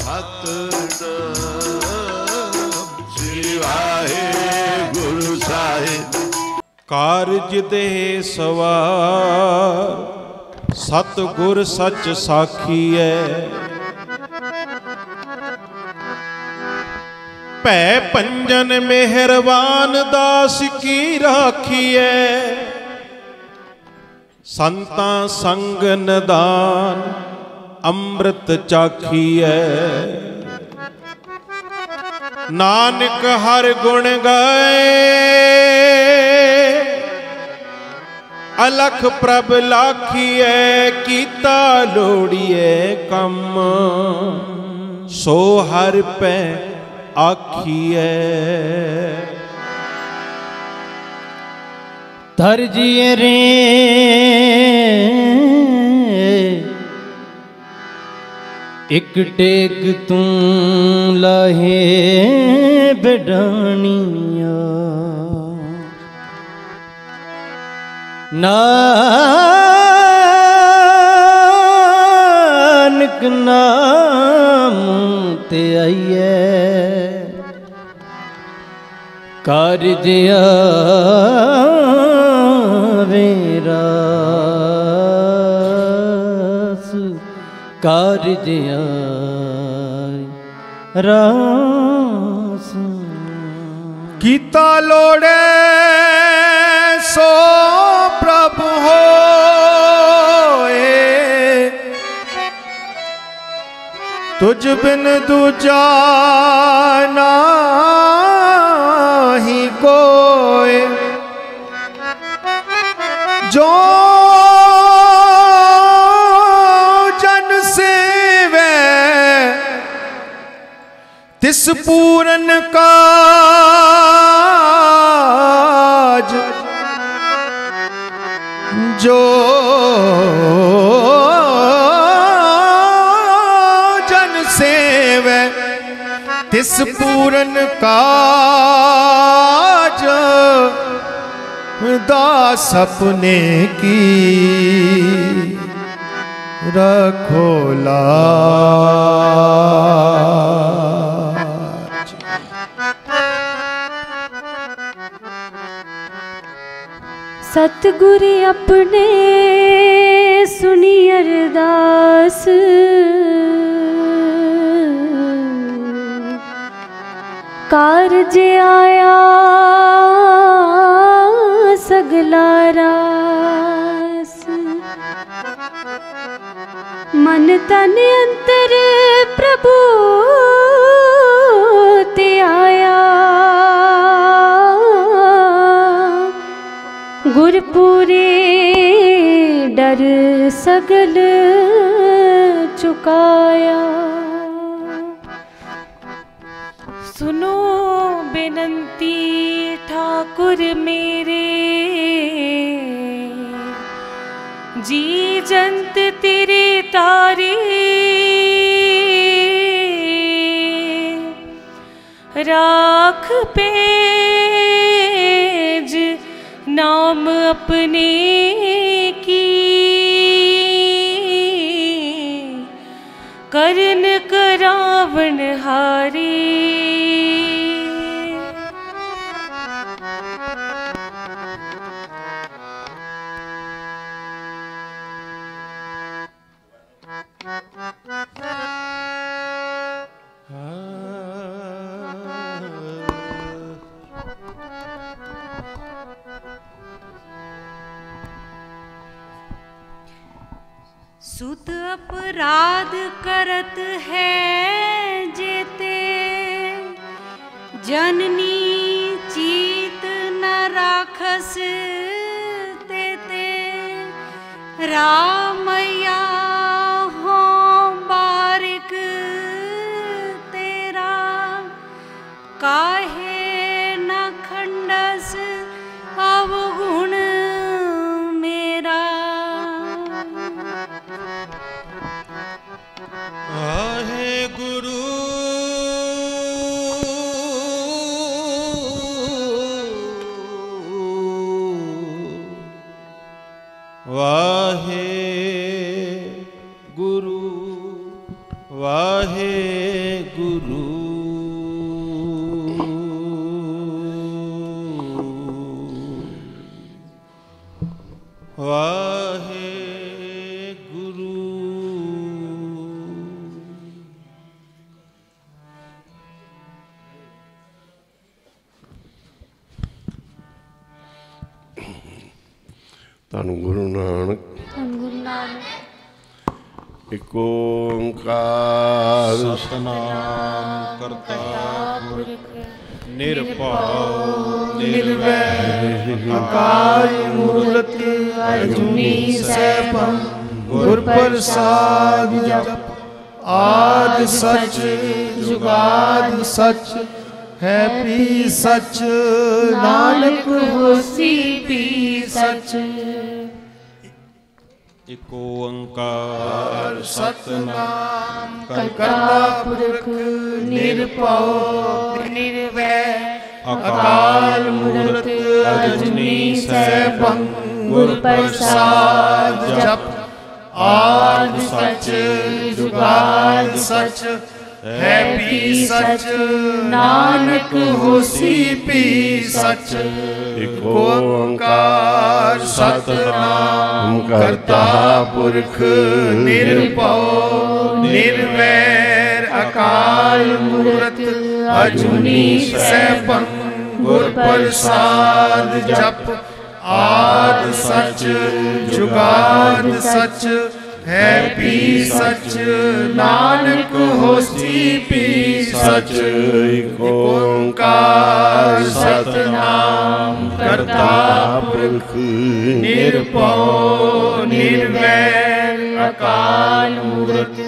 सतनाम श्री वाहेगुरु साहिब। कारज दे सवार सतगुर सच साखी है। भै पंजन मेहरबान दास की राखी है। संता संग नदान अमृत चाखी है। नानक हर गुण गाए अलख प्रभ लाखिए। कीता लोड़िए कम सो हर पे आखिए। धरजिए रे एक टेक तू लाहे बिडानिया। नानक नाम ते आइए कारज आवेरास कारज रास। कीता लोड़े सो प्रभु होए। तुझ बिन दूजा नाही कोई। जो जन सेवे तिस पूरन काज। जो जन सेवे तिस पूरन काज। दास अपने की रखो लाज। सतगुरु अपने सुनी अरदास। कारज आया सगला रास। मन तन अंतर प्रभु ते आया। गुरपुरे डर सगल चुकाया। सुनो बेनंती ठाकुर मेरे। जी जंत तेरे तारे। राख पेज नाम अपने की। करन करावन हारी। सुत अपराध करत है जेते। जननी चीत न राखस तेते। रामैया हो बारिक तेरा। काहे न खंडस अवगुण मेरा। आहे गुरु वाहे गुरु वाहे गुरु ਧੰਨ ਗੁਰੂ ਨਾਨਕ ਗੁਰੂ ਨਾਨਕ ਇਕ ਓੰਕਾਰ ਸਤਨਾਮ ਕਰਤਾ ਪੁਰਖ ਨਿਰਭਉ ਨਿਰਵੈਰ ਅਕਾਲ ਮੂਰਤ ਅਜੂਨੀ ਸੈਭੰ ਗੁਰ ਪ੍ਰਸਾਦ ਜਪ ਆਦ ਸਚ ਜੁਗਾਦ ਸਚ ਹੈ ਪੀ ਸਚ ਨਾਨਕ ਹੋਸੀ ਪੀ ਸਚ ਇਕ ਓੰਕਾਰ ਸਤਨਾਮ ਕਰਤਾ ਪੁਰਖ ਨਿਰਭਉ ਨਿਰਵੈਰ ਅਕਾਲ ਮੂਰਤ ਅਜੂਨੀ ਸੈਭੰ ਗੁਰ ਪ੍ਰਸਾਦ ਜਪ ਆਦ ਸਚ ਜੁਗਾਦ ਸਚ ਹੈ ਪੀ ਸਚ ਨਾਨਕ ਹੋਸੀ ਪੀ ਸਚ ਇਕ ਓੰਕਾਰ ਸਤਨਾਮ ਕਰਤਾ ਪੁਰਖ ਨਿਰਭਉ ਨਿਰਵੈਰ ਅਕਾਲ ਮੂਰਤ ਅਜੂਨੀ ਸੈਭੰ ਗੁਰ ਪ੍ਰਸਾਦ ਜਪ ਆਦ ਸਚ ਜੁਗਾਦ ਸਚ ਹੈ ਪੀ ਸਚ ਨਾਨਕ ਹੋਸੀ ਪੀ ਸਚ ਇਕ ਓੰਕਾਰ ਸਤਨਾਮ ਕਰਤਾ ਪੁਰਖ ਨਿਰਭਉ ਨਿਰਵੈਰ ਅਕਾਲ ਮੂਰਤ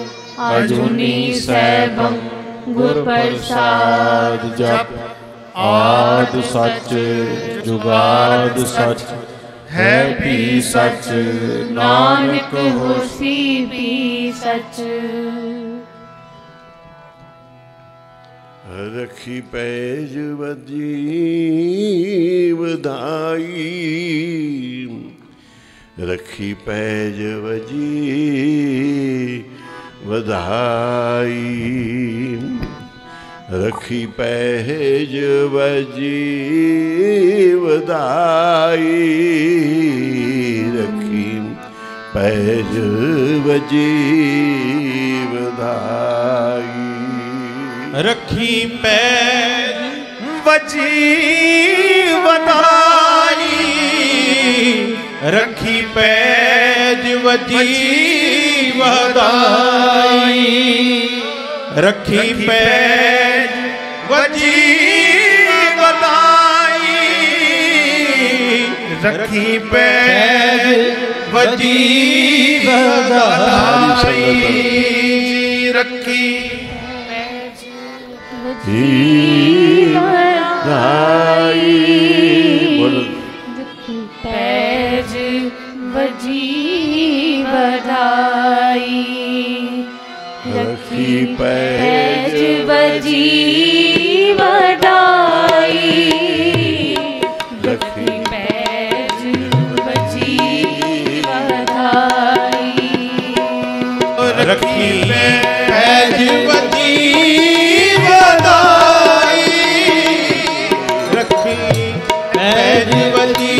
ਅਜੂਨੀ ਸੈਭੰ ਗੁਰ ਪ੍ਰਸਾਦ ਜਪ ਆਦ ਸਚ ਜੁਗਾਦ ਸਚ ਹੈ ਪੀ ਸਚ ਨਾਨਕ ਹੋਸੀ ਪੀ ਸਚ ਰਖੀ ਪੈਜ ਵਜੀ ਵਧਾਈ ਰਖੀ ਪੈਜ ਵਜੀ ਵਧਾਈ ਰਖੀ ਪਹਿਜ ਵਜੀ ਵਧਾਈ ਰਖੀ ਪਹਿਜ ਵਜੀ ਵਧਾਈ ਰੱਖੀ ਪੈਰ ਵਜੀ ਵਧਾਈ ਰੱਖੀ ਪੈਜ ਵਜੀ ਵਧਾਈ ਰੱਖੀ ਪੈਜ ਵਜੀ ਵਧਾਈ ਰੱਖੀ ਪੈਜ ਵਜੀ ਵਧਾਈ ਰੱਖੀ ਵਧਾਈ ਬੋਲੋ ਪੈਜ ਵਜੀ ਵਧਾਈ ਰੱਖੀ ਪੈਜ ਪੈਜ ਵਜੀ ਵਧਾਈ ਰੱਖੀ ਪੈਜ ਵਜੀ ਵਧਾਈ ਰੱਖੀ ਪੈਜ ਵਜੀ ਵਧਾਈ ਰੱਖੀ ਪੈਜ ਵਜੀ ਵਧਾਈ ਰੱਖੀ ਪੈਜ ਵਜੀ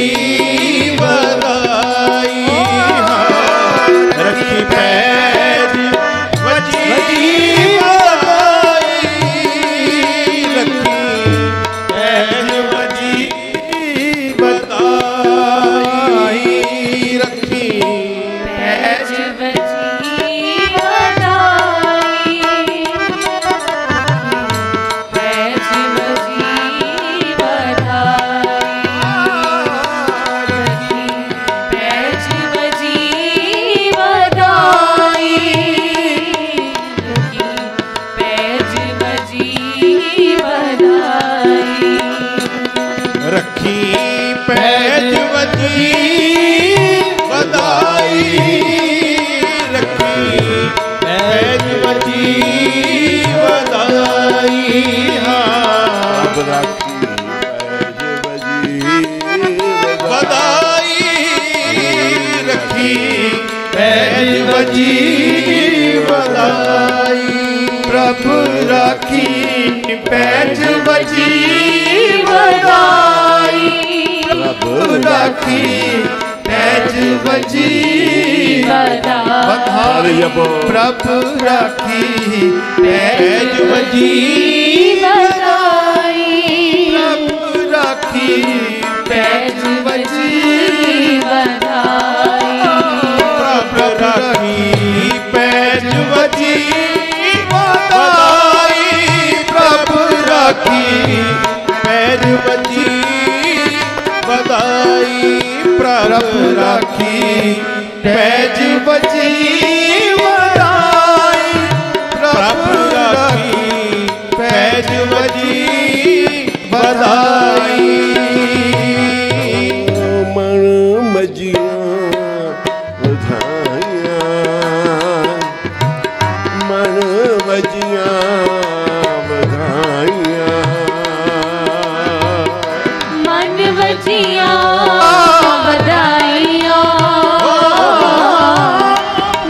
ਵਧਾਈ ਰੱਖੀ ਪੈਜ ਵਜੀ ਵਧਾਈ ਰੱਖੀ ਪੈਜ ਵਜੀ ਵਧਾਈ राखी पैज बजी बधाई प्रभु राखी पैज बजी बधाई प्रभु राखी पैज बजी बधाई प्रभु राखी पैज बजी बधाई प्रभु राखी पैज बजी बधाई प्रभु राखी पैज बजी बधाई प्रभु राखी पैज बजी बधाई प्रभु राखी पैज बजी बधाई मन मजियां बधाइयां मन मजियां बधाइयां मन बजिया बधाइयां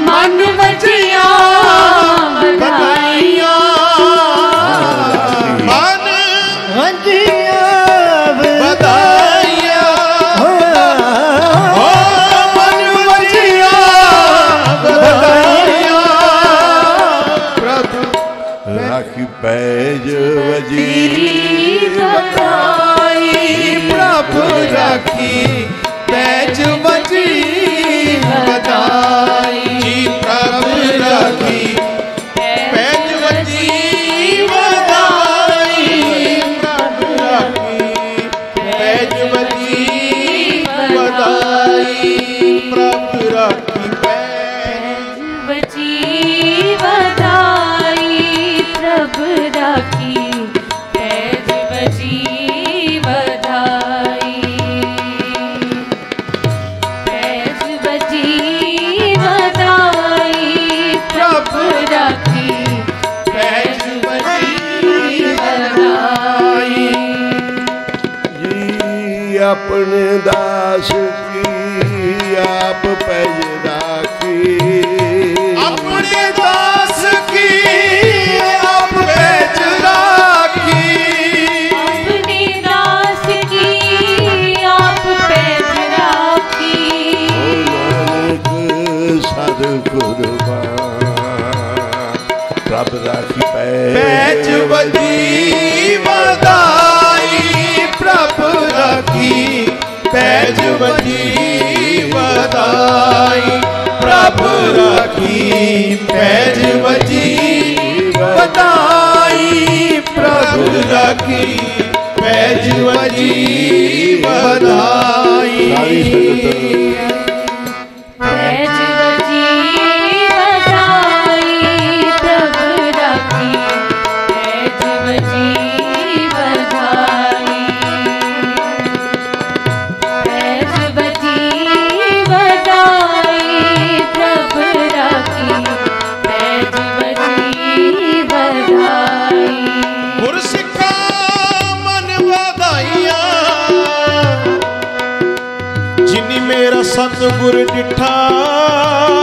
मन बजिया बधाइयां मन बजिया बधाइयां मन बजिया बधाइयां प्रभु राखी पैज बजी बधाई प्रभु राखी पैज बजी बधाई प्रभु राखी पैज बजी बधाई प्रभु राखी पैज बजी बधाई प्रभु राखी पैज बजी बधाई प्रभु राखी पैज बजी बधाई पैज बजी बधाई प्रभु राखी पैज बजी बधाई जी अपने दास की आप पैज राखी अपने दास की आप पैज राखी अपने दास की आप पैज राखी नानक सद कुर्बान प्रभु राखी पैज बजी बधाई प्रभु राखी पैज बजी बधाई प्रभु राखी पैज बजी बधाई प्रभु राखी पैज बजी बधाई पैज बजी बधाई प्रभु राखी पैज बजी बधाई पैज बजी बधाई प्रभु राखी पैज बजी बधाई गुरसिखा मन बधाइयां जिनी मेरा सतगुर डिठा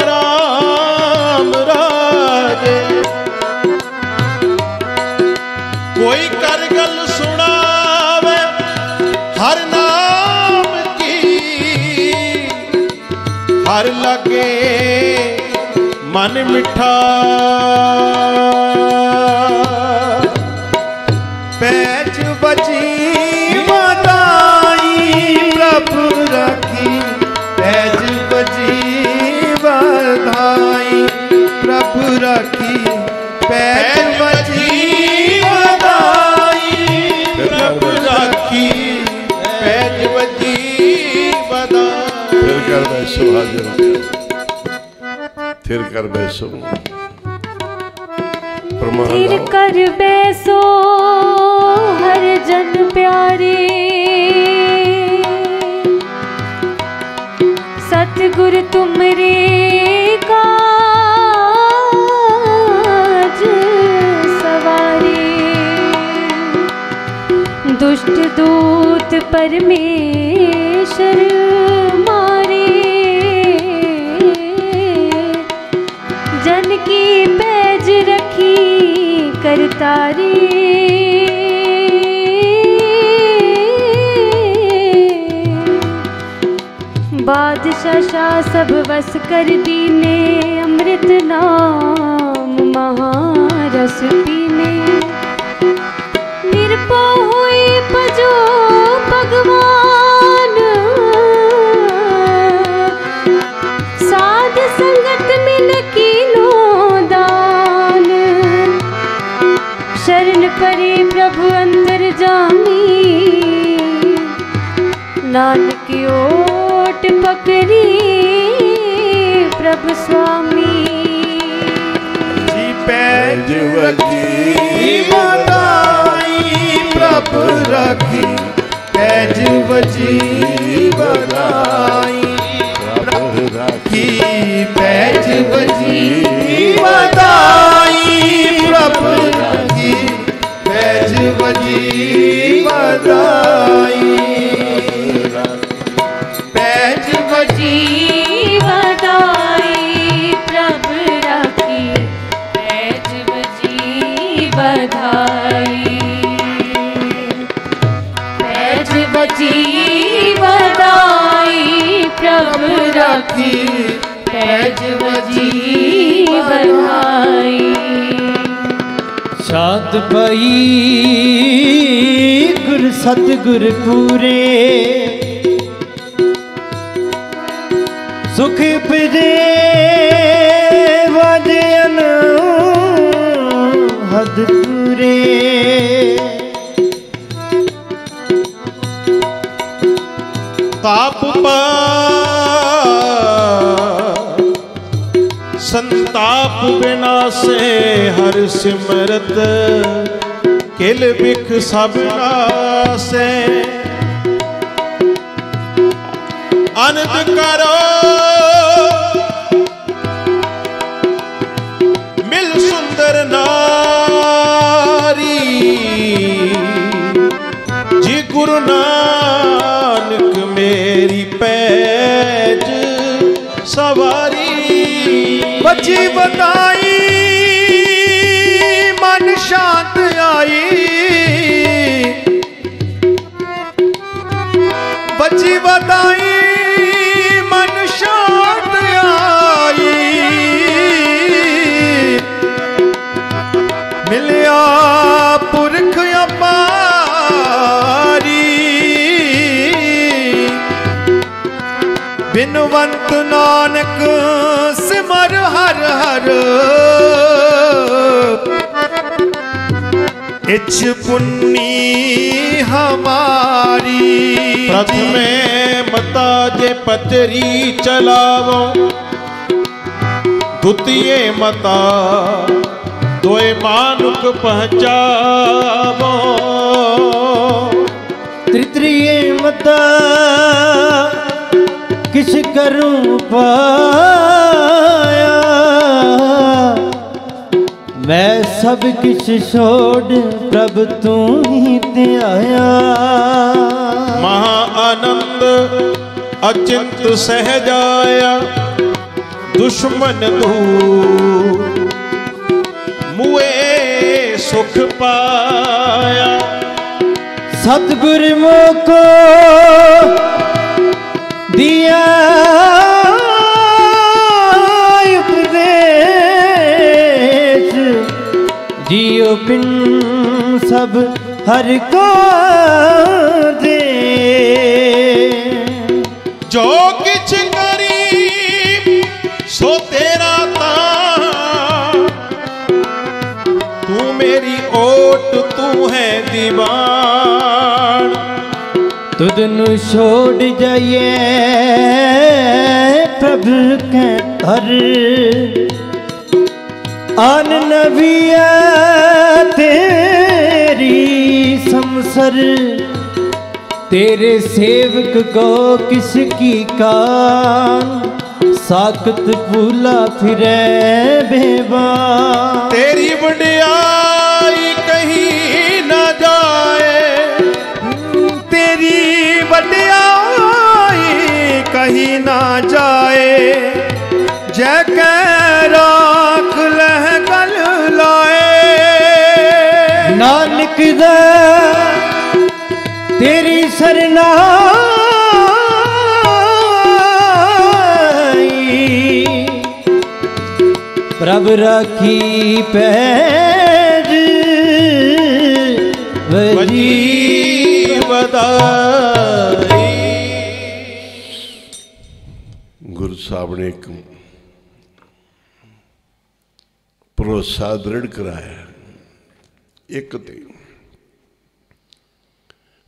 राम राजे कोई कर गल सुनावे हर नाम की हर लगे मन मिठा पैज बजी बधाई प्रभु राखी पैज बजी बधाई प्रभु राखी पैज बजी बधाई प्रभु राखी पैज बजी बधाई फिर कर बैसो हाजिर फिर कर बैसो प्रमाण फिर लाओ। कर बैसो हर जन प्यारे सतगुर तुमरे काज सवारे दुष्ट दूत परमेश्वर मारे जन की पैज रखी कर करतारी। बादशाह शाह सब वस कर दीने, अमृत नाम महारस पीने। निरपो हुई भजो भगवान, साध संगत मिल कीनो दान। शरण परे प्रभु अंतर जामी, नानक ओट पकड़ी प्रभु स्वामी। जी पैज वजी बधाई प्रभु राखी, पैज वजी बधाई प्रभु राखी, पैज वजी बधाई प्रभु राखी, पैज वजी बधाई। पैज वजी बधाई प्रभु राखी, पैज बजी बधाई। पैज बजी बधाई प्रभु राखी, पैज बजी बधाई। शांत भई गुर सतगुर पूरे, सुख पिरे वजन हद पूरे। ताप संताप विनाशे, हर सिमरत किल बिख सब नासे। आनंद करो मिल सुंदर नारी, जी गुरु नानक मेरी पैज सवारी। बची बताई मन शांत आई, बची बताई मन शांत आई। मिलिया पुरख अपारी, बिनवंत नानक सिमर हर हर। इच्छ पुन्नी हमारी। प्रथमे मता जे पचरी चलावो, द्वितीय मता दोए मानुक पहचावो। तृतीय मता किस करूं पाया, मैं सब किछ छोड़ प्रभु तू ही ते आया। महा आनंद अचिंत सहजाया, दुश्मन दूर मुए सुख पाया। सतगुरु मोको दिया उपदेश, जियो बिन सब हर को दे। जो किछ करी सो तेरा तां, तू मेरी ओट तू है दीवान। तुदनु छोड़ जाइए प्रभु के घर, आन नबिया तेरी समसर। तेरे सेवक को किसकी कान, साकत भूला फिरे बेबान। तेरी बड़ाई कहीं ना जाए, तेरी बड़ाई कहीं ना जाए। जय कह राख लह गल लाए, नानक दा तेरी सरनाई प्रभ राखी पैज वजी बधाई। गुरु साहब ने एक भरोसा दृढ़ कराया, एक ते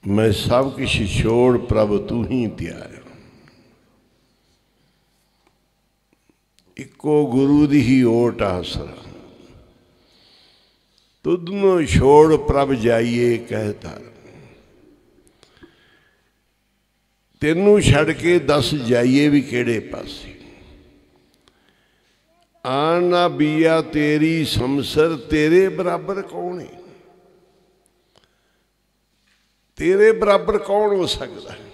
मैं सब किश छोड़ प्रभ तू ही त्यार। इको गुरु दी ही ओट आसरा, तुदनों छोड़ प्रभ जाइए कहता। तेनू छड़ के दस जाइए भी केड़े पासे। आना बिया तेरी समसर, तेरे बराबर कौन है? तेरे बराबर कौन हो सकता है?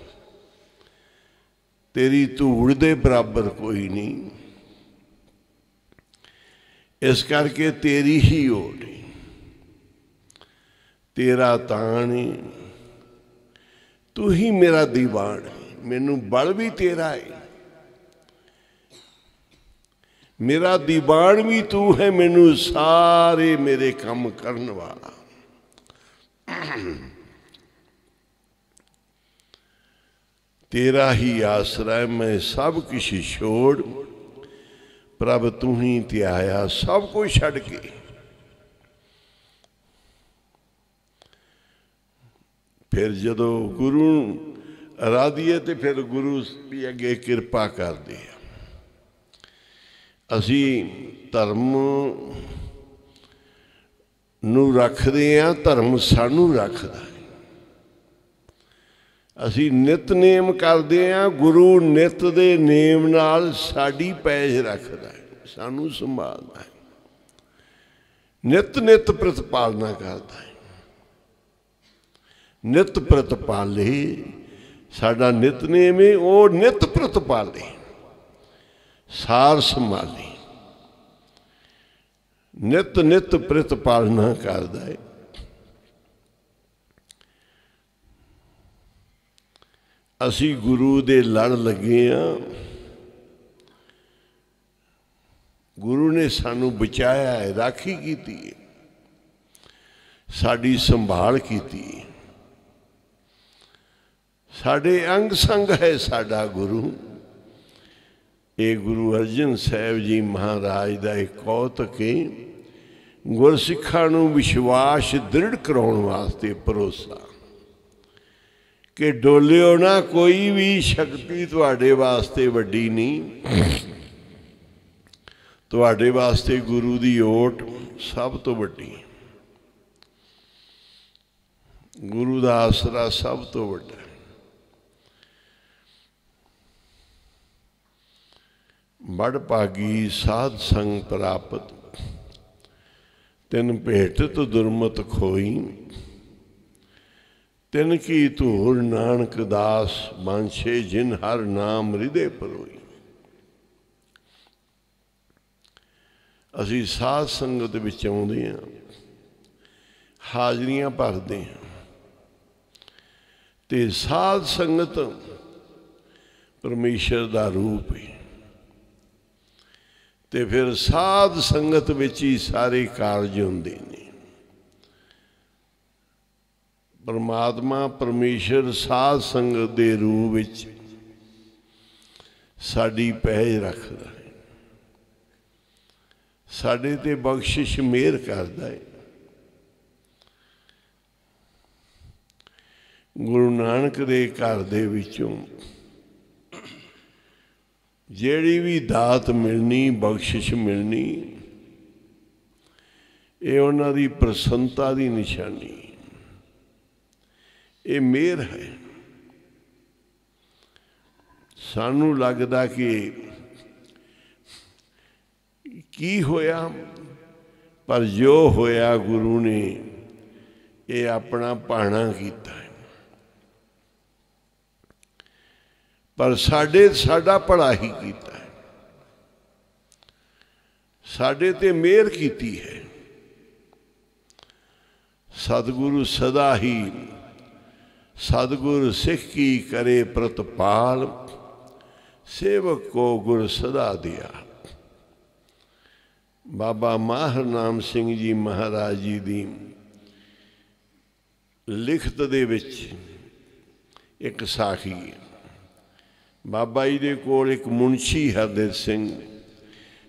तेरी धूड़ दे बराबर कोई नहीं। इस करके तेरी ही ओट है, तेरा तान है, तू ही मेरा दीवान है। मैनू बल भी तेरा है, मेरा दीवान भी तू है, मैनू सारे मेरे काम करने वाला। तेरा ही आसरा है, मैं सब कुछ छोड़ प्रभ तू ही त्याया। सब कुछ छड़ के फिर जदों गुरु अराधीए तो फिर गुरु भी अगे कृपा करते। असी धर्म नू रखते हैं, धर्म सानू रखता है। असी नितनेम करते हैं, गुरु नित दे नेम नाल साडी पैज रखता है, सानू संभालता है, नित नित प्रतिपालना करता है। नित प्रतिपाले साडा नितनेम है, वो नित प्रतिपाले सार संभाले, नित नित प्रतिपालना करता है। असी गुरु दे लड़ लगे हाँ। गुरु ने सानू बचाया है, राखी की है, साड़ी संभाल की है। साडे अंग संग है साडा गुरु। ये गुरु अर्जन साहब जी महाराज का एक कौतक है। गुरसिखा नू विश्वास दृढ़ कराउण वास्ते भरोसा कि डोलियो ना, कोई भी शक्ति तुहाडे वास्ते वड्डी नहीं। तुहाडे वास्ते गुरु दी ओट सब तो वड्डी, गुरु दा आसरा सब तो वड्डा। बड़ भागी साध संग प्राप्त, तिन भेटत दुर्मत खोई। तिन की धूर नानक दास बांछे, जिन हर नाम हृदय परोई। असी साध संगत विच आउंदे हां, हाजरियां भरदे हां, ते साध संगत परमेश्वर दा रूप है। ते फिर साध संगत विच ही सारे कारज हुंदे ने। परमात्मा परमेश्वर साध संगत दे रूप विच साडी पहल रखदा है, साडे ते बख्शिश मेहर करदा है। गुरु नानक दे घर दे विचों जेड़ी भी दात मिलनी, बख्शिश मिलनी, ये उन्हां दी प्रसन्नता दी निशानी, ये मेहर है। सानू लगदा कि की होया, पर जो होया गुरु ने ये अपना भाना कीता है। पर साडा भला ही कीता है, साडे ते मेहर कीती है, सतगुरु सदा ही सतगुर सिख की करे प्रतिपाल सेवक को गुर सदा दिया। बाबा माहर नाम सिंह जी महाराज जी दी लिखत दे विच एक साखी है। बाबा जी दे कोल एक मुंशी हरदिल सिंह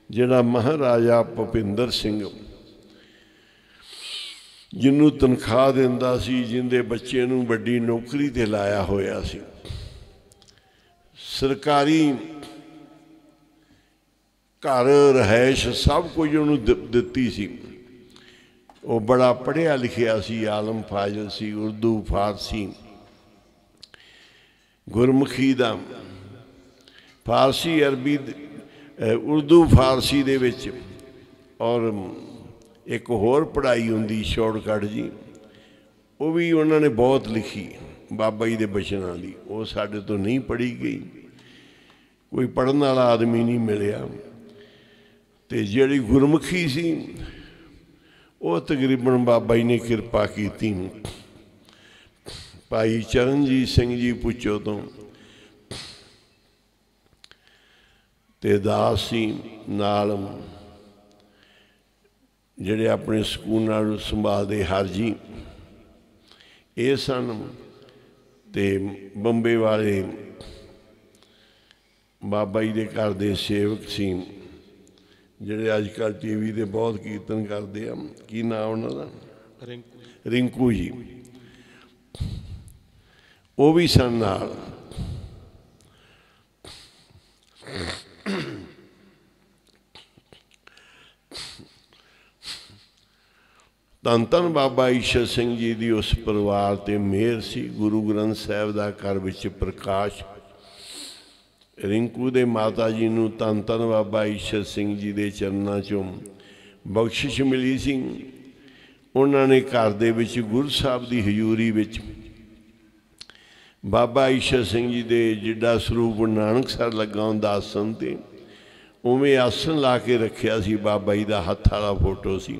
जिहड़ा महाराजा भुपिंदर सिंह जिन्हों तनख्वाह दिंदा सी, जिंदे बच्चे नूं वड्डी नौकरी ते लाया होया सी, सरकारी घर रहायश सब कुछ उन्होंने दिती सी। वो बड़ा पढ़िया लिखिया सी, आलम फाजल सी, उर्दू फारसी गुरमुखी दा फारसी अरबी उर्दू फारसी दे विच और एक होर पढ़ाई हुंदी शॉर्टकट जी, वो भी उन्होंने बहुत लिखी बाबा जी दे बचनां दी। वो साडे तो नहीं पढ़ी गई, कोई पढ़न वाला आदमी नहीं मिलिया। ते जिहड़ी गुरमुखी सी वो तकरीबन बाबा जी ने किरपा की। भाई चरणजीत सिंह जी पुछो तो ते दास सी नाल जिहड़े अपने सकूल संभालते हर जी ये सन। ते बंबे वाले बाबा जी के घर के सेवक सी जिहड़े अजकल टीवी ते बहुत कीर्तन करते हैं। की नाम उन्होंने रिंकू जी, वो भी सन नाल। धन धन बाबा ईशर सिंह जी की उस परिवार ते मेहर सी। गुरु ग्रंथ साहिब का घर विच प्रकाश। रिंकू दे माता जी नूं धन धन बाबा ईशर सिंह जी के चरणों चों बख्शिश मिली सी। उन्होंने घर दे विच गुरु साहब की हजूरी विच बाबा ईशर सिंह जी दे जिड्डा स्वरूप नानक सर लगा हुंदा आसन ते उवें आसन ला के रखिया सी। बाबा जी का हत्थ वाला फोटो सी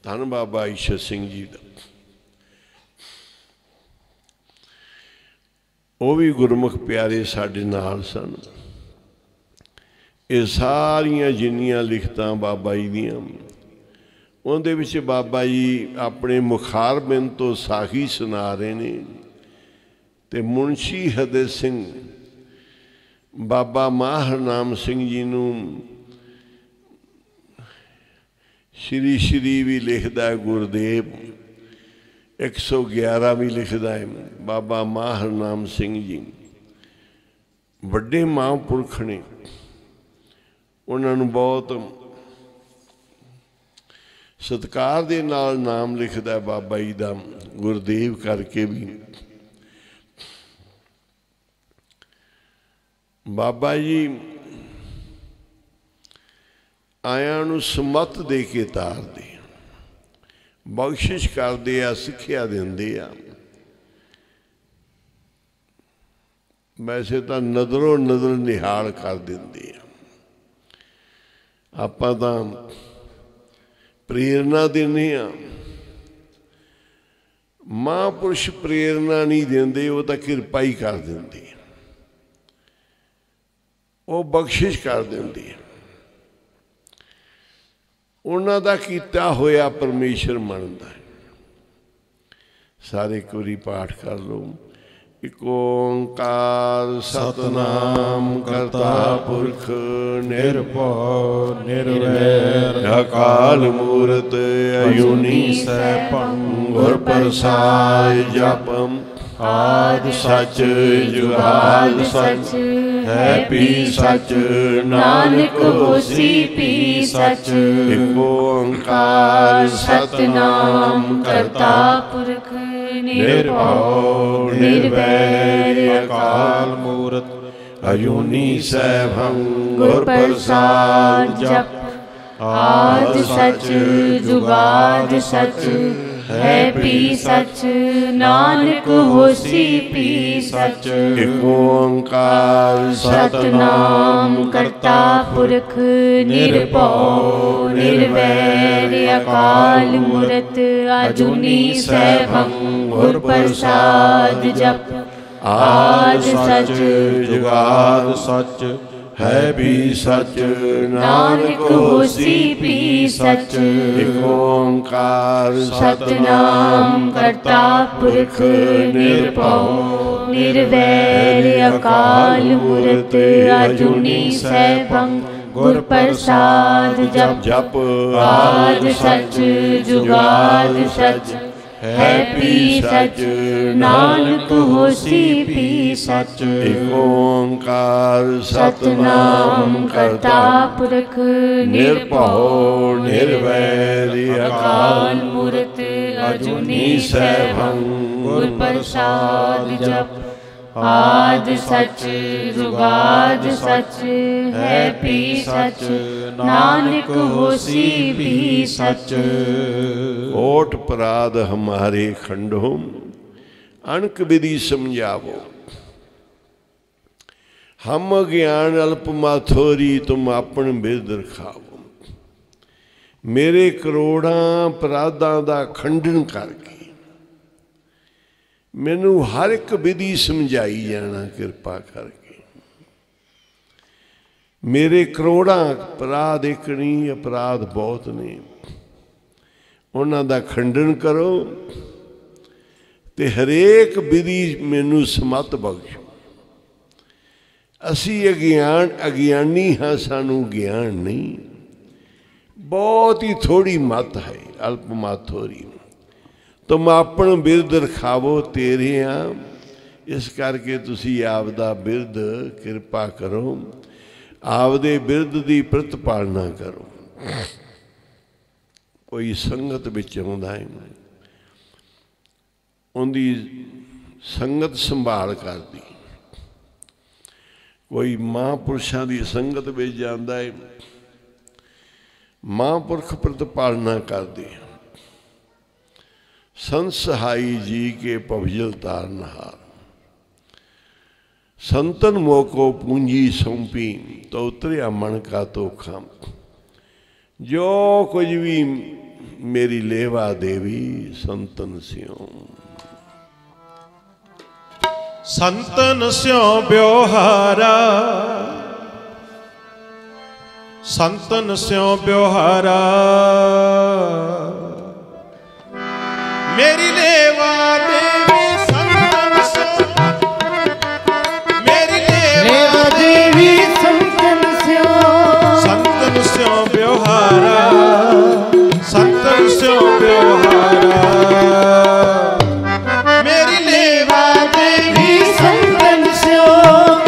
धन बाबा ईशर सिंह जी का। वो भी गुरमुख प्यारे साडे नाल सन। ये सारियां जिन्नियां लिखतां बाबा जी दियां उहदे विच बाबा जी अपने मुखारबिंद तो साखी सुना रहे ने। ते मुंशी हरदिल सिंह बाबा माहर नाम सिंह जी नूं श्री श्री भी लिखता है गुरदेव, 111 भी लिखता है। बाबा माहर नाम सिंह जी वड्डे महापुरख ने, उन्होंने बहुत सत्कार दे नाल नाम लिखता है बाबा जी का गुरदेव करके भी। बाबा जी आया नूं समत दे के तारदे, बख्शिश करते आ, सिक्ख्या देंदे आ। वैसे तो नज़रों नज़र निहाल कर देंदे आ। आपां तां प्रेरणा देने आ, महापुरुष प्रेरणा नहीं देंदे, वो तो किरपा ही कर देंदे, वो बख्शिश कर देंदे। उन्हां दा कीता होया परमेश्वर मनदा है। सारे एक बारी पाठ कर लो। एक ओंकार सतनाम करता पुरख निर्भव निर्वैर अकाल मूरत अजूनी सैभं गुर प्रसाद जपम आदि सच जुगाद सच है पी सच नानक होसी पी सच। एक ओंकार सतनाम करता पुरख निर्भव निर्वैर अकाल मूरत अजूनी सैभं गुर प्रसाद जप आदि सच जुगाद सच है भी सच, नानक होसी भी सच। एक ओंकार सतनाम करता पुरख, निर्भौ निर्वैर अकाल मूरत। अजूनी सैभं गुर प्रसाद जप, आद सच जुगाद सच है भी सच, नानक होसी भी सच। एक ओंकार सतनाम करता पुरख, निर्भौ निर्वैर अकाल मूरत। अजूनी सैभं गुर प्रसाद जप, जप आद सच जुगाद सच है भी सच। नानक होसी भी सच। एक ओंकार सतनाम करता पुरख, निर्भौ निर्वैर अकाल मूरत। अजूनी सैभं गुर प्रसाद जप, आद सच जुगाद सच है भी सच। नानक होसी भी सच। ओट अपराध हमारे खंडो, अनक विधि समझावो। हम अज्ञान अल्प माथोरी, तुम अपन बिरद रखावो। मेरे करोड़ां अपराधां दा खंडन करके मैनू हर एक विधि समझाई जाना कृपा करके। मेरे करोड़ां अपराध एक नहीं, अपराध बहुत ने, उन्हां दा खंडन करो ते हरेक विधि मैनू समत बख्शो। असी अज्ञानी हाँ, सानू ज्ञान नहीं, बहुत ही थोड़ी मत है, अल्प माथोरी। तुम अपन बिरद रखावो तेरे हाँ, इस करके तुसी आपदा बिरद कृपा करो, आपदे बिरद की प्रतिपालना करो। कोई संगत विच आउंदा है, उनकी संगत संभाल करदी। कोई महापुरुषों की संगत में जाता है, महापुरख प्रतिपालना करते हैं। संत सहाई जी के पवजल तारनहार, संतन मोको पूंजी सौंपी, तो उतरिया मन का तोखा। जो कुछ भी मेरी लेवा देवी संतन स्यों। संतन स्यों ब्योहारा, संतन स्यों ब्योहारा। मेरी लेवा देवी संतन स्यों, मेरी लेवा देवी संतन स्यों ब्योहारा, संतन स्यों ब्योहारा। मेरी लेवा देवी संतन स्यों,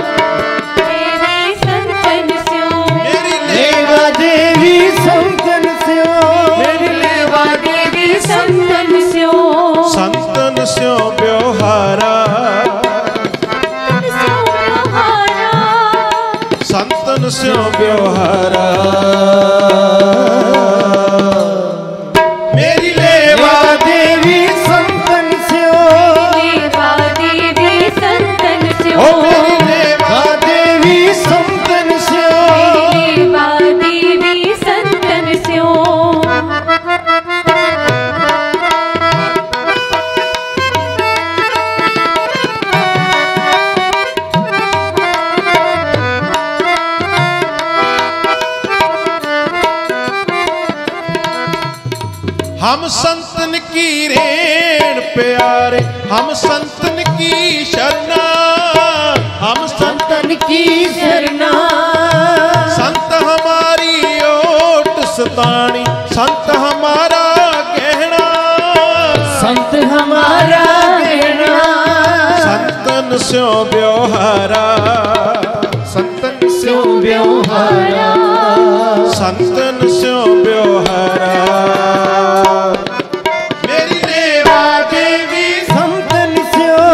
तेरी संतन स्यों। मेरी लेवा देवी संतन स्यों, मेरी लेवा देवी संतन स्यों। संतन स्यों ब्योहारा, संतन स्यों ब्योहारा। मेरी लेवा देवी संतन स्यों, लेवा देवी संतन स्यों। ओ मेरी लेवा देवी संतन स्यों, लेवा देवी संतन स्यों। हम संतन की रेण प्यारे, हम संतन की शरणा, हम संतन की शरणा। संत हमारी ओट सतानी, संत हमारा गहना, संत हमारा गहना। संतन स्यों ब्योहारा, संतन स्यों ब्योहारा, संतन स्यों ब्योहारा। मेरी लेवा देवी संतन स्यों,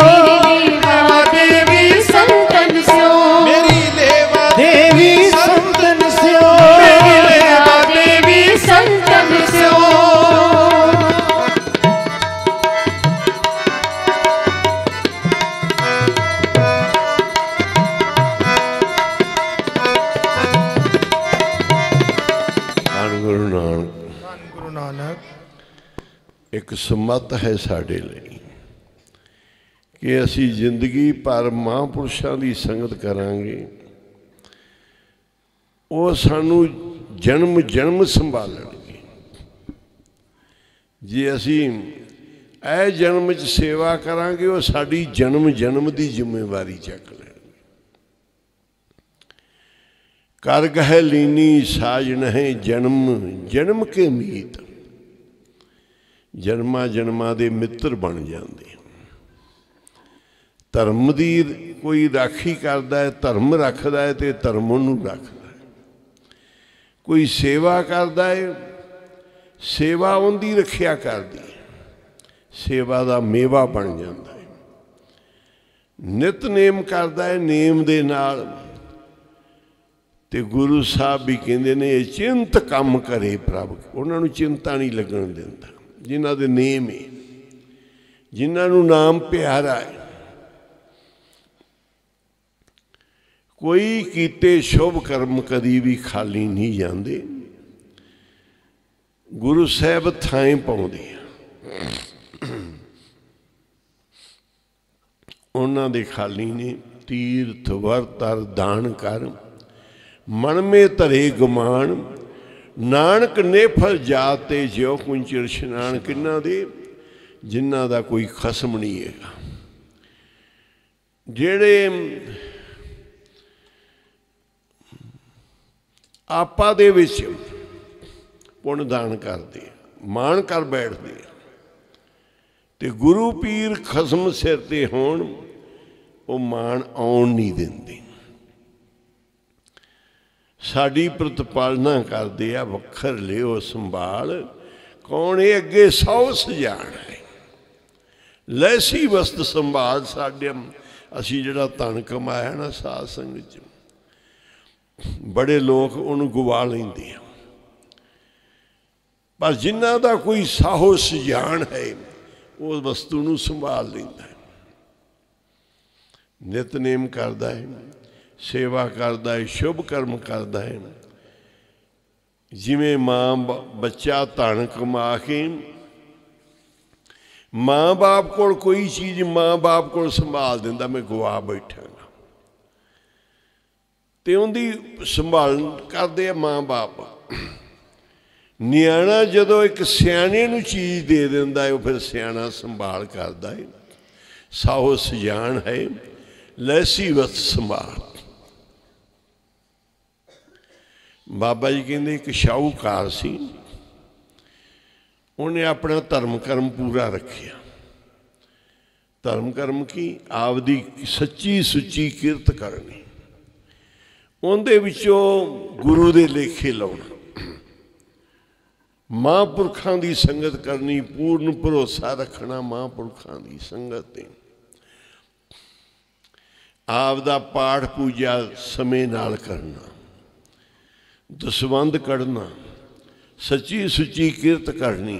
लेवा देवी संतन स्यों। मेरी लेवा देवी संतन स्यों, लेवा देवी संतन स्यों। एक समत है साडे लई कि असी जिंदगी पर महापुरुषों की संगत करांगे, वो सानू जन्म जन्म संभालणगे। जे असी ए जन्म च सेवा करांगे, वो साडी जन्म जन्म की जिम्मेवारी चक लेंगे। कर गह लीनी साज नहीं जन्म जन्म के मीत, जन्मा जन्मा दे मित्र बन जाते। धर्म की कोई राखी करता है, धर्म रखता है तो धर्म उन्हूं रखता है। कोई सेवा करता है, सेवा उनकी रखिया करती है, सेवा का मेवा बन जाता है। नितनेम करता है, नेम दे नाल ते गुरु साहब भी कहते ने चिंत कम करे प्रभ, उन्होंने चिंता नहीं लगन देता। जिन्हां दे नेम है, जिन्हों नाम प्यारा है, कोई कीते शुभ कर्म कदी भी खाली नहीं जाते। गुरु साहब थाएं पाउंदे उन्हां दे खाली ने। तीर्थ वर्त अर दान कर, मन में धरे गुमान, नानक नेफल जाते ज्यो कुंचर स्नान। किन्ना दे? जिन्हां दा कोई खसम नहीं है, जेड़े आपा दे विच पुण्य दान करते, मान कर बैठते, ते गुरु पीर खसम सिर ते होण, वो मान आउण नहीं देंदे। साडी प्रतिपालना करते आ, वखर लियो संभाल, कौन है अगे सौ सजाण है। लैसी वस्त संभाल साडे असी जिहड़ा धन कमाया ना साध संगत च, बड़े लोग उन्होंने गवा लेंदे हैं, पर जिन्हां दा कोई साहस जान है उस वस्तु नूं संभाल लेंदा है। नितनेम करदा है, सेवा करदा है, शुभ कर्म करदा है। जिवें मां बच्चा धन कमा के माँ बाप कोल कोई चीज़ माँ बाप कोल संभाल दिंदा, मैं गवा बैठा ते उनकी संभाल करते माँ बाप। नियाणा जदों एक सियाणे नूं चीज़ दे दिंदा है, फिर सियाणा संभाल करता है। साहस जान है, लैसी वत संभाल। बाबा जी कहते एक शाहूकार सी, उन्हें अपना धर्म कर्म पूरा रखिया। धर्म कर्म की आपदी सच्ची सुच्ची किरत करनी, उनदे विचों गुरु दे लेखे लाउणा, महापुरखां दी संगत करनी, पूर्ण भरोसा रखना महापुरखां दी संगत ते। आप दा पाठ पूजा समय नाल करना, दसवंध कढ़ना, सच्ची सुच्ची किरत करनी,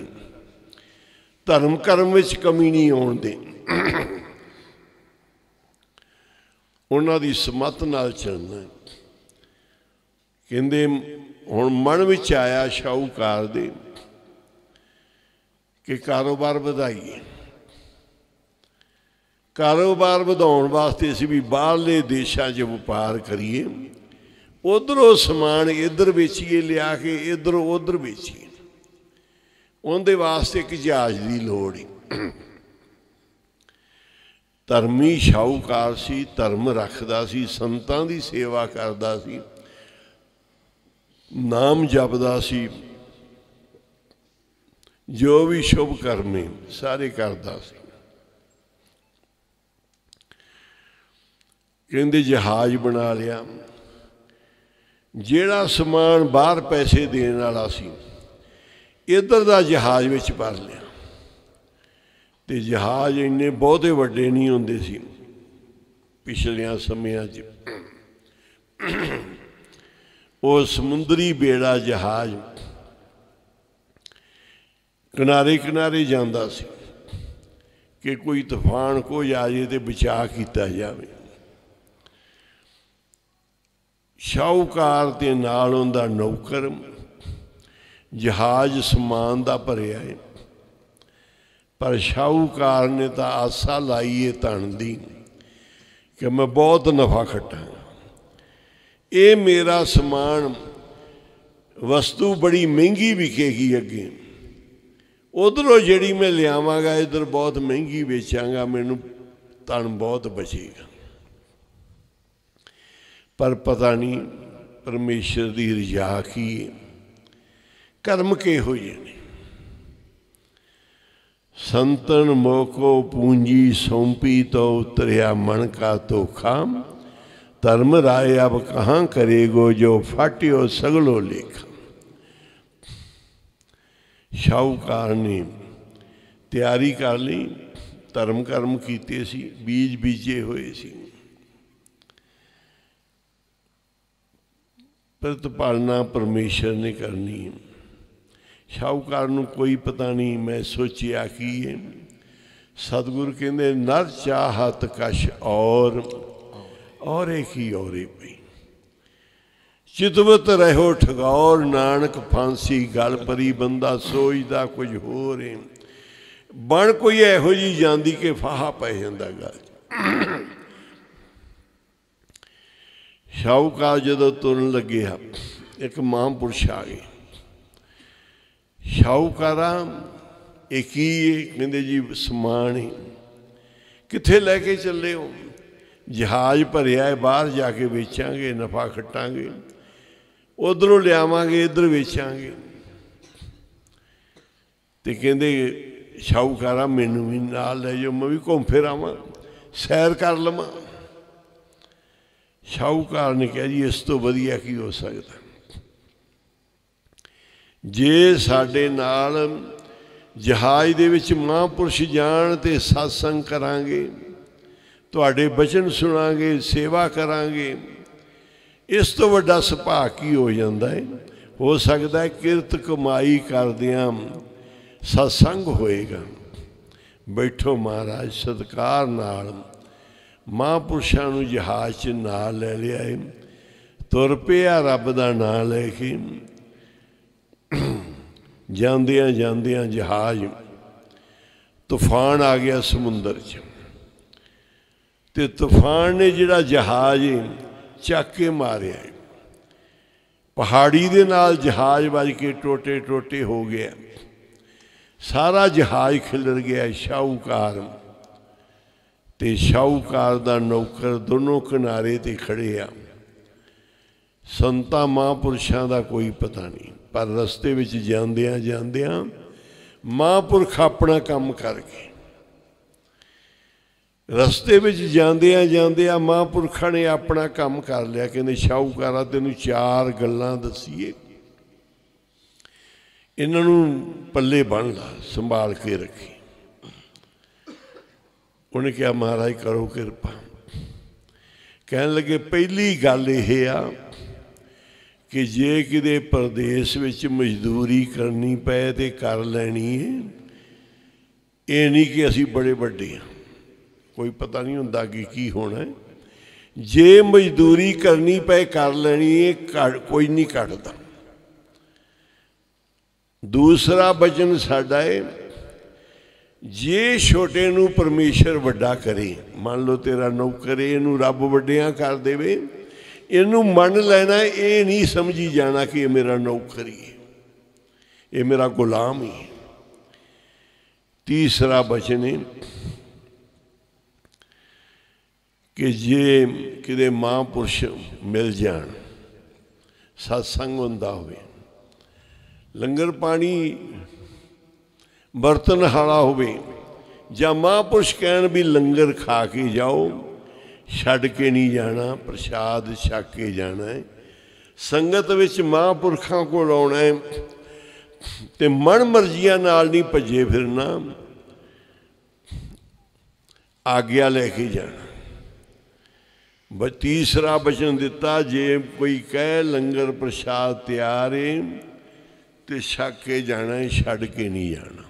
धर्म कर्म विच कमी नहीं आउण दे। उन्हां दी समत नाल चलना। कहंदे हुण मन विच आया शाहूकार दे कि कारोबार वधाईए। कारोबार वधाउण वास्ते असीं भी बाहरले देशां 'च वपार करिए, उधरों समान इधर बेचीए, लिया के इधर उधर बेचीए। उनके वास्ते एक जहाज की लोड़ ही। धर्मी शाहूकार सी, धर्म रखदा सी, संतां दी सेवा करदा सी, नाम जपदा सी, जो भी शुभ कर्म है सारे करदा सी। कहंदे जहाज बना लिया, जिहड़ा समान बाहर पैसे देने वाला सी इधर दा जहाज विच भर लिया। ते जहाज इन्ने बहुते वड्डे नहीं हुंदे सी पिछलियां समयां च। वो समुंदरी बेड़ा जहाज किनारे किनारे जांदा सी कि कोई तूफान कोई आ जाए तो बचा किया जाए। शाहूकार ते नाल उनदा नौकर जहाज समान दा भरिया है। पर शाहूकार ने तो आसा लाई है धन की कि मैं बहुत नफा खटांगा, ये मेरा समान वस्तु बड़ी महंगी विकेगी अगे, उधरों जी मैं लियावांगा इधर बहुत महंगी बेचांगा, मैनू धन बहुत बचेगा। पर पता नहीं परमेश्वर की रजा की कर्म किहो जे ने। संतन मोको पूंजी सौंपी तो उतरिया मन का धोखा, धर्म राय अब कहाँ करेगो जो फाटियो सगलो लेखा। शाहूकार ने तैयारी कर ली, धर्म कर्म कीते सी, बीज बीजे हुए सी, प्रतिपालना परमेश्वर ने करनी है। शाहूकार नूं कोई पता नहीं, मैं सोचिया कि सतगुरु कहते नर चाहत कश और एक ही और पई, चितवत रहो ठगौर नानक फांसी गल परी, बंदा सोचदा कुछ होर है, बन कोई इहो जी जांदी कि फाहा पै जांदा गल। शाहूकार जदों तुरन लग्या एक महापुरुष आ गए। शाहूकारा एक ही कहते जी समान ही कित्थे लैके चले हो, जहाज भरिया है, बाहर जाके बेचांगे, नफा खट्टांगे, उधरों लियावांगे, इधर बेचांगे। तो कहते शाहूकारा मैनू भी नाल लै जाओ, मैं भी घूम फिर आवां, सैर कर लवां। शाहूकार ने कहा जी इस तो वधिया की हो सकता, जे साडे नाल जहाज दे विच महापुरुष जाण ते सत्संग करांगे, तुहाडे वचन सुनांगे, सेवा करांगे, इस तो वड्डा सुभाग की हो जाता है। हो सकता है किरत कमाई करदियां सत्संग होएगा। बैठो महाराज, सत्कार नाल महापुरुषां नूं जहाज च नाल लै लिया है, तुर पिया रब दा नां लैके। जांदियां जांदियां जहाज तूफान आ गया समुंदर च, ते तूफान ने जिहड़ा जहाज चक के मारिया, पहाड़ी दे नाल जहाज वज के टोटे टोटे हो गया, सारा जहाज खिलर गया। शाहूकार ते शाहूकार दा नौकर दोनों किनारे ते खड़े आ। संतां महापुरुषां दा कोई पता नहीं, पर रस्ते विच जांदियां जांदियां महापुरख अपना काम करके, रस्ते विच जांदियां जांदियां महापुरखां ने अपना काम कर लिया। कहंदे शाहूकारा तैनूं चार गल्लां दसीए, इन्हां नूं पल्ले बन ला, संभाल के रखी। उन्हें कहा महाराज करो किरपा। कहन लगे पहली गल यह आ कि जे किते परदेस विच मजदूरी करनी पै ते कर लैनी है, ये नहीं कि असी बड़े वड्डे हाँ, कोई पता नहीं हुंदा कि की होना है। जे मजदूरी करनी पै कर लैनी है, कोई नहीं कटदा। दूसरा वचन साडा है, जे छोटे नूं परमेश्वर वड्डा करे, मान लो तेरा नौकर इनू रब वड्डियां कर देवे, इनू मन लेना, ये नहीं समझी जाना कि ये मेरा नौकर ही है, ये मेरा गुलाम ही है। तीसरा वचन है कि जे किते महापुरुष मिल जान, सत्संग हुंदा होवे, लंगर पानी बर्तन हाड़ा होवे, जां महापुरुष कहन भी लंगर खा के जाओ, छड़ के नहीं जाना, प्रसाद छक के जाना है। संगत विच महापुरखां कोल आउणा है ते मन मर्जियां नाल नहीं भजे फिरना, आग्या लैके जाना। तीसरा वचन दिता, जे कोई कह लंगर प्रसाद तैयार है तो छक के जाना है, छड़ के नहीं जाना।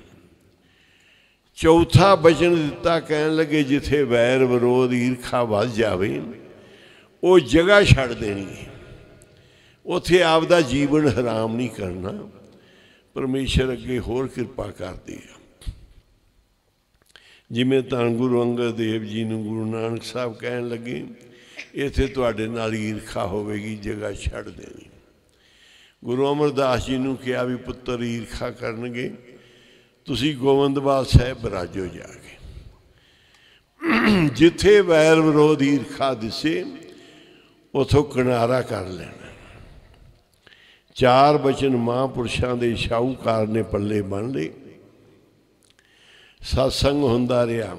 चौथा वचन दिता, कहन लगे जिथे वैर विरोध ईरखा वध जावे, वो जगह छड़ देनी है, उथे आपदा जीवन हराम नहीं करना। परमेश्वर अगे होर कृपा कर देगा। जिमें धन गुरु अंगद देव जी नूं गुरु नानक साहब कहन लगे इत्थे तुहाडे नाल ईरखा होवेगी, जगह छड्ड देनी। गुरु अमरदास जी नूं कहा भी पुत्तर ईरखा करनगे, तुसीं गोविंदवाल साहिब बराजो जाके, जिथे वैर विरोध ईरखा दिसे उथों किनारा कर लेना। 4 बचन महापुरुषों के शाहूकार ने पल्ले बन ले। सत्संग हुंदा रहा।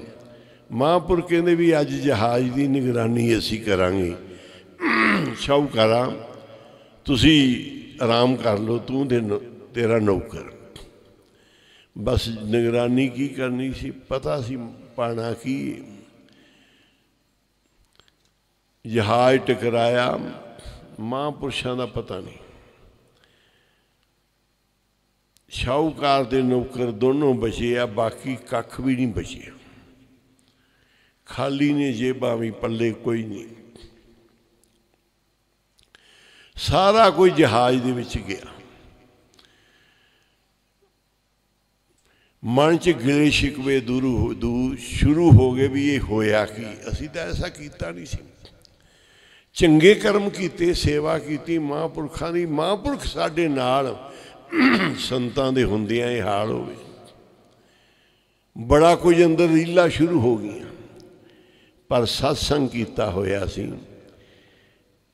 महापुर कहते भी अज जहाज की निगरानी असी करांगे, शाहूकारा तुसी आराम कर लो, तू तेरा नौकर। बस निगरानी की करनी सी, पता सी पाना की। जहाज टकराया, महापुरुषों का पता नहीं। शाहूकार दे नौकर दोनों बचे आ, बाकी कख भी नहीं बचे, खाली ने जेबां भी, पल्ले कोई नहीं। सारा कोई जहाज दे विच गया। मन च गिले शिकवे दूर शुरू हो गए भी ये होया कि असी तो ऐसा किया नहीं सी। चंगे कर्म कीते, सेवा की महापुरखों की। महापुरख साडे नाल संतां दे हुंदियां ये हाल होवे, बड़ा कुछ अंदर रीला शुरू हो गई। पर सत्संग कीता होया सी,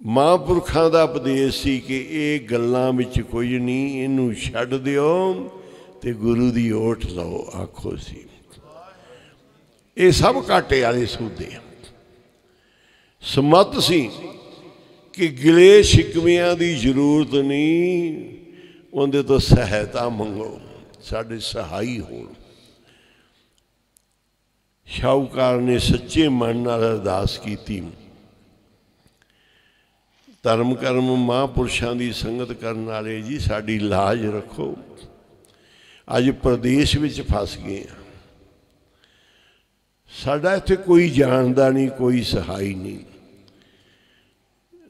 महापुरखों का उपदेश सी कि ये गल्लां विच कोई नहीं, इनू छड्ड दिओ ते गुरु दी ओट लो। आखो सी ये सब घाटे वाले सूदे समत सी कि गिले शिकवियां दी जरूरत नहीं, उनके तो सहायता मंगो, साडे सहाई हो। शाहूकार ने सच्चे मन नाल अरदास की। धर्म कर्म महापुरुषों की संगत करने वाले जी साडी लाज रखो। अज प्रदेश विच फस गए हैं, साडा इत्थे कोई जानदा नहीं, कोई सहाई नहीं।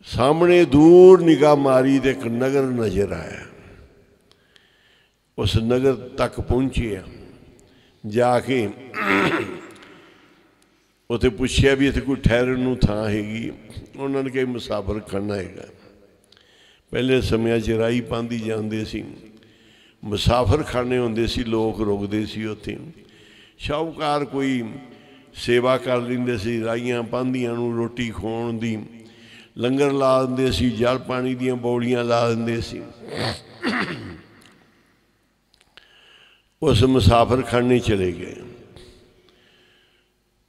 सामने दूर निगाह मारी तो एक नगर नज़र आया। उस नगर तक पहुंचे, जाके उत्थे पुछया भी इत्थे कोई ठहरन नूं थां हैगी। उन्होंने कहा मुसाफर खाना है। पहले समय राही पांदी जाते सी, मुसाफर खाने होंदे सी, लोग रुकते सी उत्थे। शाहूकार कोई सेवा कर लेंदे सी, राहियां पांदियां नूं रोटी खुआउण दी, लंगर ला दिंदे सी, जल पानी दीयां बौलियां ला दिंदे सी। उस मुसाफर खाने चले गए।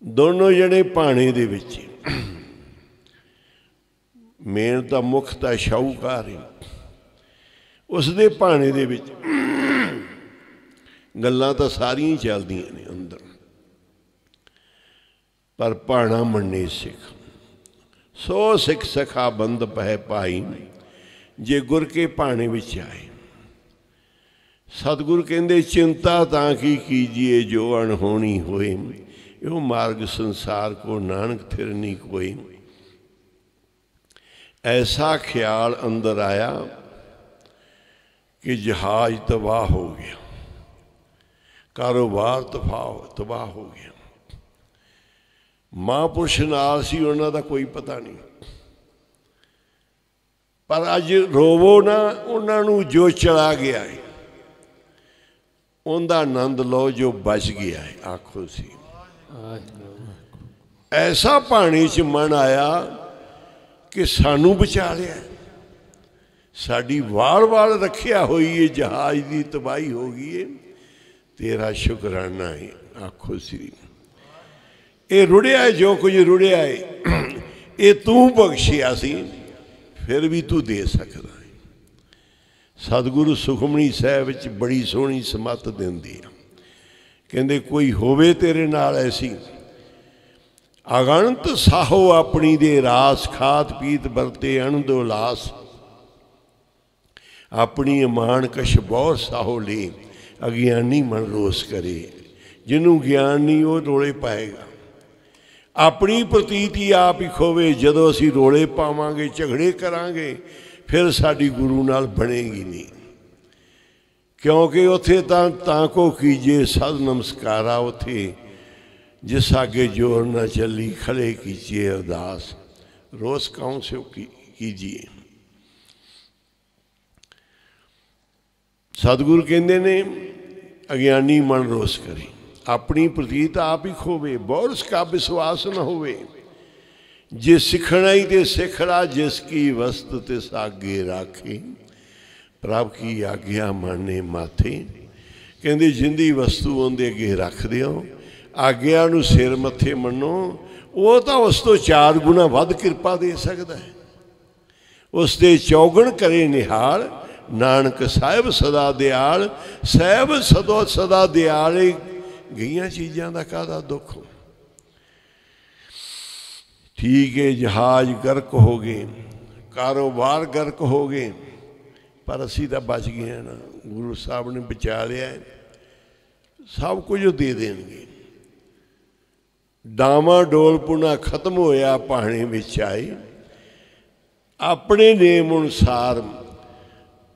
दोनों जने भाणे दे विच, मेन तो मुख तो शाहूकार है, उसदे भाणे दे विच गल्लां तो सारियां चलदियां ने अंदर। पर भाणा मन्ने सिख, सो सिख सखा बंद पै पाई, जे गुर के भाणे विच आए। सतगुरु कहते चिंता तां की कीजिए जो अनहोनी होए, यो मार्ग संसार को नानक थिर नहीं कोई। ऐसा ख्याल अंदर आया कि जहाज तबाह हो गया, कारोबार तबाह हो गया। महापुरुष नाल सी, उन्हां दा कोई पता नहीं। पर अज रोवो ना, उन्हां नूं जो चला गया है उनका आनंद लो जो बच गया है। आखो सी ऐसा पानी च मन आया कि सानू बचा लिया, साड़ी वाल वाल रखिया हुई है, जहाज की तबाही हो गई है, तेरा शुकराना है। आखो सी ये रुड़िया है, जो कुछ रुड़िया है ये तू बख्शिया सी, फिर भी तू दे सकता है। सतगुरु सुखमनी साहब च बड़ी सोहनी समत देंदी है, कहते कोई होवे तेरे नाल ऐसी, अगणत साहो अपनी दे रास, खात पीत बरते अणद उलास, अपनी अमान कश बहुत साहो ले, अज्ञानी मन रोस करे। जिन्हों ज्ञान नहीं वो रोले पाएगा। अपनी प्रतीति आप ही खोवे, जदों असी रोले पावांगे, झगड़े करांगे, फिर साड़ी गुरु नाल बनेगी नहीं। क्योंकि उथे तां को कीजिए सद नमस्कारा, उथे जिस आगे जोर न चली खड़े कीजिए अरदास, रोस कौन से कीजिए। सतगुरु कहते ने अज्ञानी मन रोस करे, अपनी प्रतीत आप ही खोवे, बोरस का विश्वास न होवे। जे सिखना ही ते सिखड़ा, जिसकी वस्तु ते सागे राखे, प्रभ की आज्ञा माने माथे। कहते जिंदी वस्तु उनके अगे रख दिओ, आग्या नूं सिर मत्थे मनो, वो तो उस तो 4 गुना वध किरपा दे सकता है। उसते चौगण करे निहाल, नानक साहिब सदा दयाल। साहिब सदो सदा दयाल, गईयां चीज़ों का काहदा दुख। ठीक है जहाज गर्क हो गए, कारोबार गर्क हो गए, पर असी तो बच गए ना, गुरु साहब ने बचा लिया है, सब कुछ दे देंगे। डामा डोलपुना खत्म होया, भाने विच आए, अपने नेम अनुसार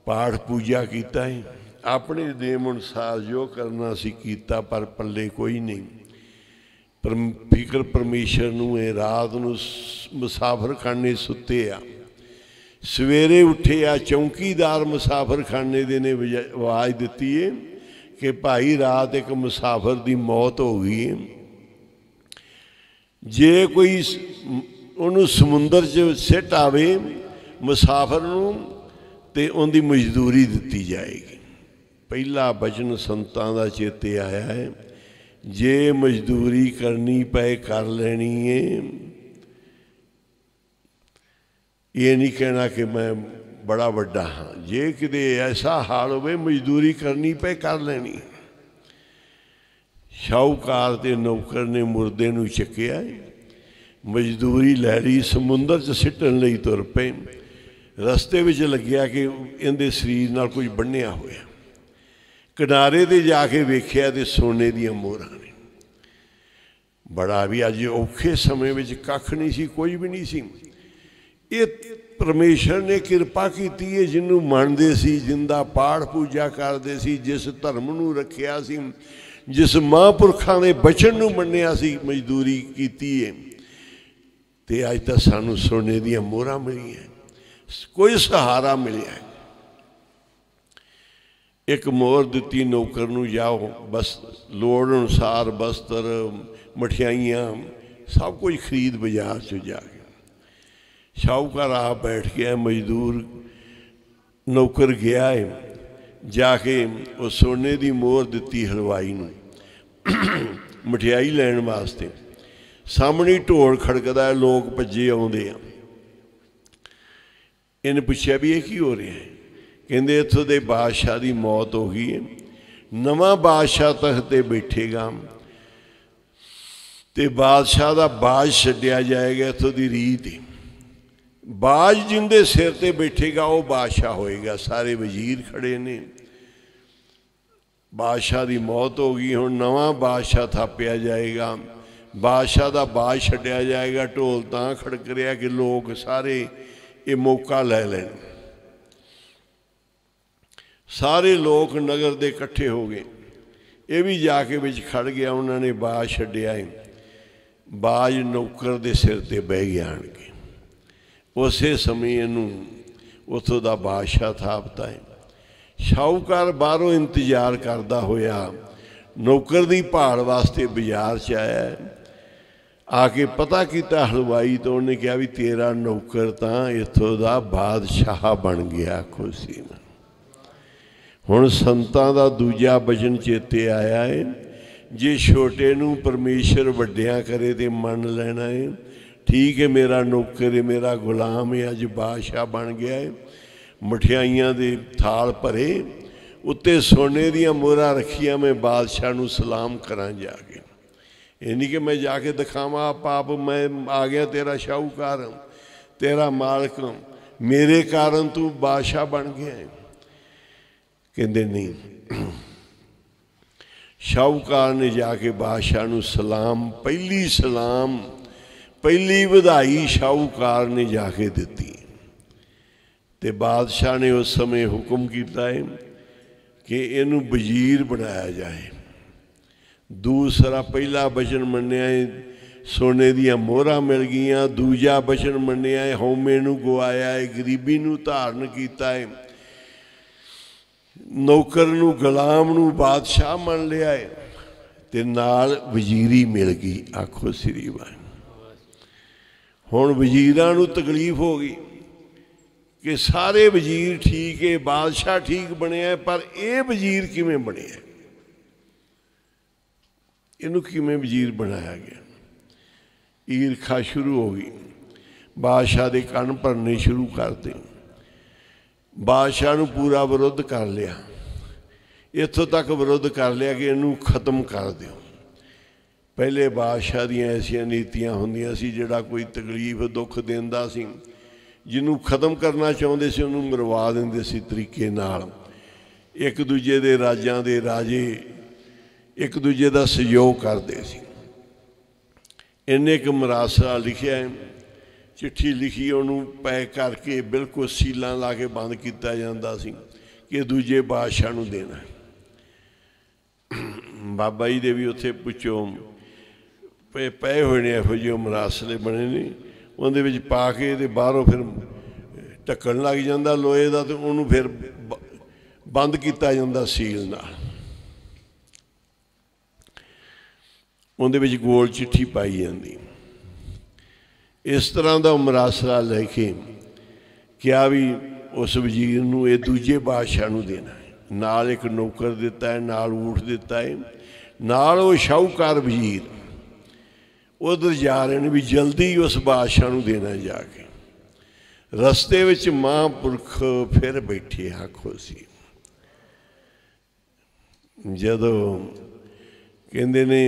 पाठ पूजा किया है, अपने नेम अनुसार जो करना सी कीता, पर पल्ले कोई नहीं। फिक्र परमेश्वर नूं है, रात नूं मुसाफर खाने सुते आ, सवेरे उठे आ, चौकीदार मुसाफर खाने दे ने आवाज़ दी है कि भाई रात एक मुसाफर की मौत हो गई है, जे कोई उन्होंने समुंदर च सिट आवे मुसाफर नूं ते उनकी मजदूरी दी जाएगी। पहला बचन संतां दा चेते आया है, जे मजदूरी करनी पे कर लेनी है। ये नहीं कहना कि मैं बड़ा वड्डा हाँ, जे किते ऐसा हाल होवे मजदूरी करनी पे कर लेनी। शाहूकार ते नौकर ने मुर्दे नूं चुक्या, मजदूरी लै ली, समुंदर च सिੱਟਣ ਲਈ तुर पे। रस्ते विच लग्या कि इहदे शरीर नाल कुछ बन्निया होया, किनारे ते जाके वेख्या ते सोने दियां मोहरां ने। बड़ा भी अज औखे समय विच कख नहीं सी, कोई भी नहीं सी। ये परमेश्वर ने किरपा की है, जिन्हों मनते सी, जिंदा पाठ पूजा करते सी, जिस धर्म नूं रखिया सी, जिस महापुरखों के बचन नूं मन्निया सी, मजदूरी की है, ते अज तक सानूं सोने दियां मोहरां मिलियां, कोई सहारा मिलिया। एक मोहर दी नौकर नूं, जाओ बस लोड़ अनुसार बस्तर मठियाइयां सब कुछ खरीद बाजार च जाके। शाहूकार आप बैठ गया, मजदूर नौकर गया है, जाके उस सोने की मोहर दी हलवाई नूं मठियाई लैण वास्ते। सामने ढोल खड़कदा है, लोग भज्जे आउंदे आ। इन्हें पूछा भी ये की हो रहा है, कहते इत्थों के बादशाह की मौत हो गई है, नवा बादशाह तख्ते बैठेगा तो बादशाह का बाज छड्डिया जाएगा। इत्थों की रीत है, बाज जिंदे सिर ते बैठेगा वो बादशाह होएगा। सारे वजीर खड़े ने, बादशाह की मौत हो गई, हुण नवा बादशाह थापिया जाएगा, बादशाह का बाज छड्डिया जाएगा। ढोल तां खड़क रहा कि लोग सारे ये मौका लै लैण। सारे लोग नगर दे इकट्ठे हो गए, ये भी जाके विच खड़ गया, उन्होंने बाज छड्डिया है। बाज नौकर दे सिर ते बह गया आण के। उस समय इनू उतों का बादशाह थापता है। शाहूकार बाहरों इंतजार करता होया नौकर की भाल वास्ते बाजार च आया, आके पता किया हलवाई तो उन्हें कहा भी तेरा नौकर तो इत्थों का बादशाह बन गया खुशी में। हुण संतां दा दूजा बचन चेते आया है, जे छोटे नूं परमेश्वर वड्डिया करे तो मन लेना है। ठीक है, मेरा नौकर है, मेरा गुलाम है, अज बादशाह बन गया है। मठियाइयां दे थाल भरे, उत्ते सोने दियां मोहरां रखियां, मैं बादशाह नूं सलाम करां जाके। ये नहीं कि मैं जाके दिखावा पाप मैं आ गया तेरा शाहूकार, तेरा मालिक, मेरे कारण तू बादशाह बन गया है। कहते नहीं, शाहूकार ने जाके बादशाह नूं सलाम, पहली बधाई शाहूकार ने जाके दी। ते बादशाह ने उस समय हुक्म किया है कि इनू वजीर बनाया जाए। दूसरा पहला बचन मन्निया सोने दियां मोहरां मिल गईयां, दूजा बचन मन्निया हौमे नूं गवाया है, गरीबी नूं धारण कीता है, नौकर नूं गुलाम नूं बादशाह मन लिया है, ते नाल वजीरी मिल गई। आखो श्री वाहिगुरू। हुण वजीरां नूं तकलीफ हो गई कि सारे वजीर ठीक है, बादशाह ठीक बनिया, पर यह वजीर किवें बनिया, इनू किवें वजीर बनाया गया। ईरखा शुरू हो गई, बादशाह के कन भरने शुरू कर दे, बादशाह नूं पूरा विरोध कर लिया, इत्थों तक विरोध कर लिया कि इनू खत्म कर दो। पहले बादशाह दियां ऐसियां नीतियां होंदियां सी, जिहड़ा कोई तकलीफ दुख देंदा सी, जिन्हों खत्म करना चाहते सी उन्होंने मरवा देंदे सी तरीके नाल। एक दूजे दे राजां दे राजे एक दूजे का सहयोग करते सी। इन्हें एक मरासरा लिखिया है, चिट्ठी लिखी, उन्होंने पैक करके बिल्कुल सीलां ला के बंद किया जाता सी कि दूजे बादशाह नूं देना है। बाबा जी दे भी उत्थे पुछो पे हुए ने इहो ਜਿਹੇ मरासले बने ने, उहदे विच पा के ते बाहरों फिर ढक्कन लग जाता लोहे का, तो उन्होंने फिर बंद किया जाता सील नाल। उहदे विच गोल चिट्ठी पाई जाती। इस तरह का मरासला लेके क्या भी उस वजीर नूं ये दूजे बादशाह नूं देना है, नाल एक नौकर दिता है, नाल ऊठ दिता है, नाल वो शाहूकार वजीर उधर जा रहे हैं भी जल्दी उस बादशाह नूं देना जाके। रस्ते विच महापुरख फिर बैठे। आखो सी जदों कहंदे ने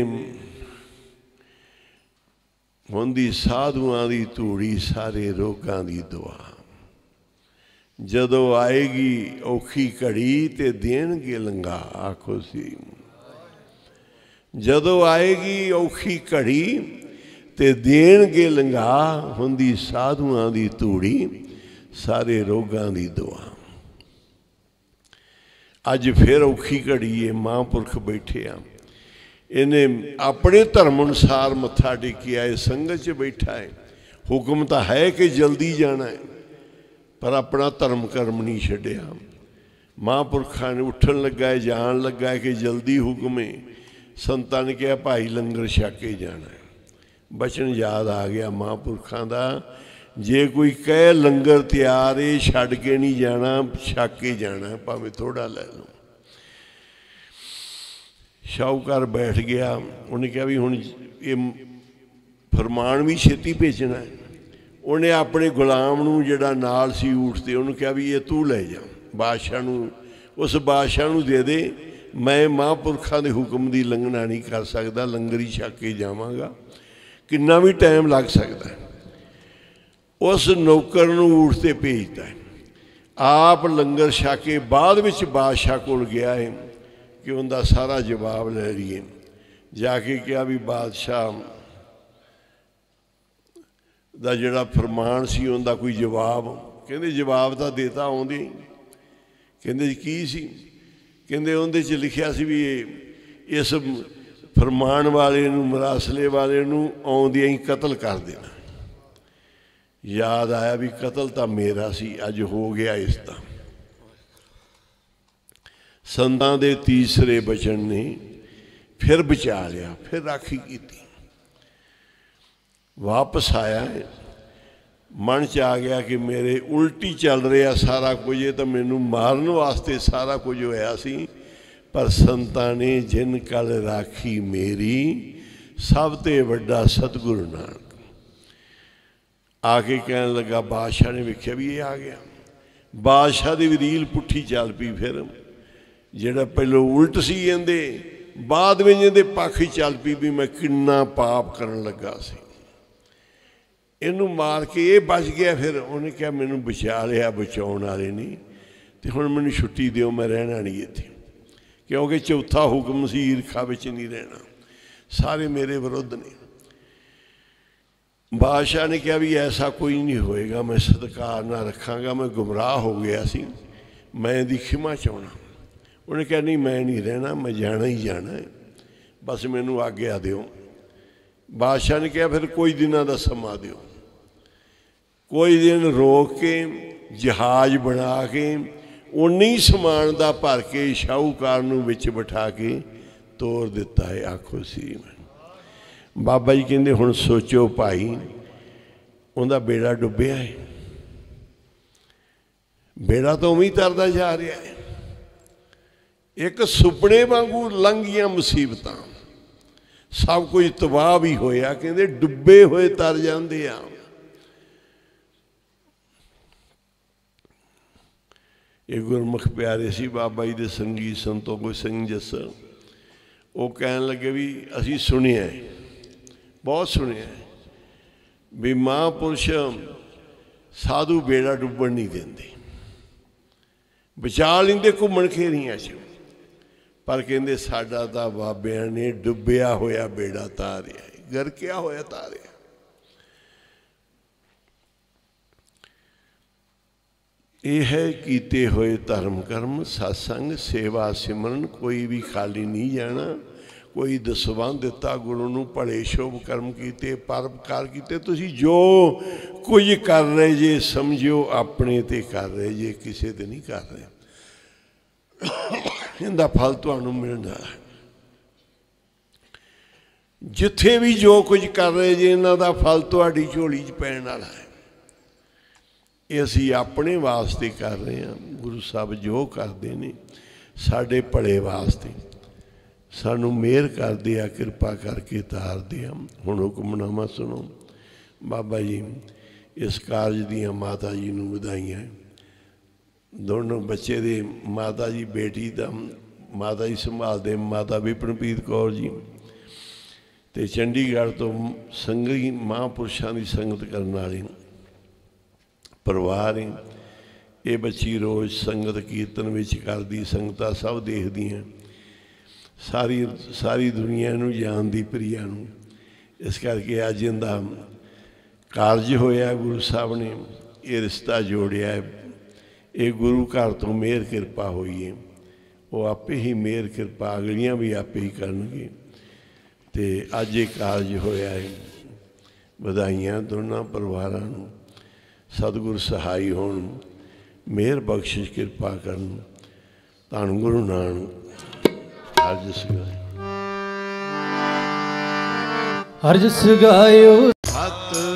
हुंदी साधुआं दी धूड़ी सारे रोगां दी दुआ, जदों आएगी औखी घड़ी ते देणगे लंघा। आखो सी जदों आएगी औखी घड़ी ते देणगे लंघा, हुंदी साधुआं दी धूड़ी सारे रोगां दी दुआ। अज फिर औखी घड़ी है, महापुरख बैठे आ, इन्हें अपने धर्म अनुसार मत्था टेकिया है, संगत च बैठा है। हुक्म तो है कि जल्दी जाना है, पर अपना धर्म कर्म नहीं छड्डिया। महापुरखा ने उठन लगा है, जान लगा है कि जल्दी हुक्म है। संतां ने कहा भाई लंगर छक के जाना है। बचन याद आ गया महापुरखों का, जे कोई कहे लंगर तैयार है छड़ के नहीं जाना, छक के जाना है, भावें थोड़ा ले लो। शाहूकार बैठ गया, उन्हें कहा भी हुण ये फरमान भी छेती भेजना है। उन्हें अपने गुलाम नूं जिहड़ा नाल सी ऊठते उन्होंने कहा भी ये तू ले जा, बादशाह नूं उस बादशाह नूं दे दे, मैं महापुरखों के हुक्म की लंघना नहीं कर सकता, लंगर ही छक के जावांगा, कितना भी टाइम लग सकता है। उस नौकर नूं ऊठते भेजता है, आप लंगर छक के बाद विच बादशाह कोल गया है कि उनका सारा जवाब ले लीए। जाके कहा भी बादशाह दा जिहड़ा फरमान सी उनका कोई जवाब, कहंदे जवाब तो देता आउंदे। कहंदे की सी? कहंदे उहदे च लिखिया सी भी इस फरमान वाले नूं मरासले वाले नूं आउंदियां ही कतल कर देना। याद आया भी कतल तो मेरा सी, अज हो गया इसका। संतां दे तीसरे बचन ने फिर बचा लिया, फिर राखी की। वापस आया है, मन च आ गया कि मेरे उल्टी चल रहा सारा कुछ, ये तो मैनू मारन वास्ते सारा कुछ होया सी, पर संतां ने जिन कल राखी मेरी सब ते वड्डा सतगुरु नानक। आके कहने लगा, बादशाह ने वेख्या भी ये आ गया। बादशाह की रील पुट्ठी चल पई। फिर जिहड़ा पहलों उल्ट सी इहदे, बाद में इहदे पक्ष ही चल पई भी मैं किन्ना पाप करन लगा सी, इनू मार के ये बच गया। फिर उन्हें कहा मैनू बचा लिया, बचाउण वाले नहीं, तो हुण मैनू छुट्टी दिओ, मैं रहना नहीं इत्थे, क्योंकि चौथा हुक्म सी ईरखा विच नहीं रहना, सारे मेरे विरुद्ध ने। बादशाह ने कहा भी ऐसा कोई नहीं होएगा, मैं सत्कार ना रखांगा, मैं गुमराह हो गया सी, मैं दी खिमा चाहना। उन्हें कहा नहीं मैं नहीं रहना, मैं जाना ही जाना है, बस मैनू आग्या दिओ। बादशाह ने कहा फिर कोई दिनों का समा दिओ। कोई दिन रोक के जहाज बना के उन्नी समान का भर के शाहूकार नूं विच बिठा के तोड़ दिता है। आखो सी बाबा जी कहते हुण सोचो भाई, उनका बेड़ा डुब्बिया है, बेड़ा तो उवें तरदा जा रहा है। एक सुपने वांगू लंघियां मुसीबतां, सब कुछ तबाह भी होया, कहते डुब्बे हुए तर जाते आ। ये गुरमुख प्यारे सी बाबा जी के संगीत संतों कोई संग जस, वो कह लगे भी असी सुनिया है, बहुत सुनिया है भी महापुरुष साधु बेड़ा डुब्बन नहीं देंगे, बचा लेंदे घूमन खेरियां च, पर कहते साडा तां बाबियां ने डुब्बिया होया बेड़ा तारिया, गरकिया होया तारिया। यह है कीते हुए धर्म कर्म सत्संग सेवा सिमरन, कोई भी खाली नहीं जाना। कोई दसवां दिता गुरु नूं, भले शुभ कर्म कीते, परोपकार कीते। तुसीं जो कुछ कर रहे जे समझो अपने ते कर रहे जे, किसी ते नहीं कर रहे। इनका फल तुहानूं मिलना है। जिथे भी जो कुछ कर रहे जे, इन्हां दा फल तुहाडी झोली च पैण वाला है। ये असी अपने वास्ते कर रहे हैं। गुरु साहब जो करते हैं साढ़े भले वास्ते, सानू मेहर करते आ, कृपा करके तारते आ। हुण हुक्मनामा सुनो। बाबा जी इस कारज दियाँ माता जी नूं वधाइयां। दोनों बच्चे दे माता जी, बेटी दा माता जी संभालते माता विपिनप्रीत कौर जी, ते चंडीगढ़ तो संगी महापुरुषों की संगत करने वाली परिवार है। ये बच्ची रोज़ संगत कीर्तन विच करदी, संगतां सब देखदियां, सारी दुनिया नूं जानदी प्रिया नूं। इस करके अज इनदा कारज होया, गुरु साहब ने ये रिश्ता जोड़िया है। ये गुरु घर तो मेहर कृपा हुई है, वो आपे ही मेहर कृपा अगलियां भी आपे ही करनगे। ते अज ये कारज होया है। बधाइयां दोनों परिवारां नूं। सतगुरु सहाई होण, मेहर बख्शिश कृपा करन। धन गुरु नानक। हर जस गायो, हर जस गायो। सत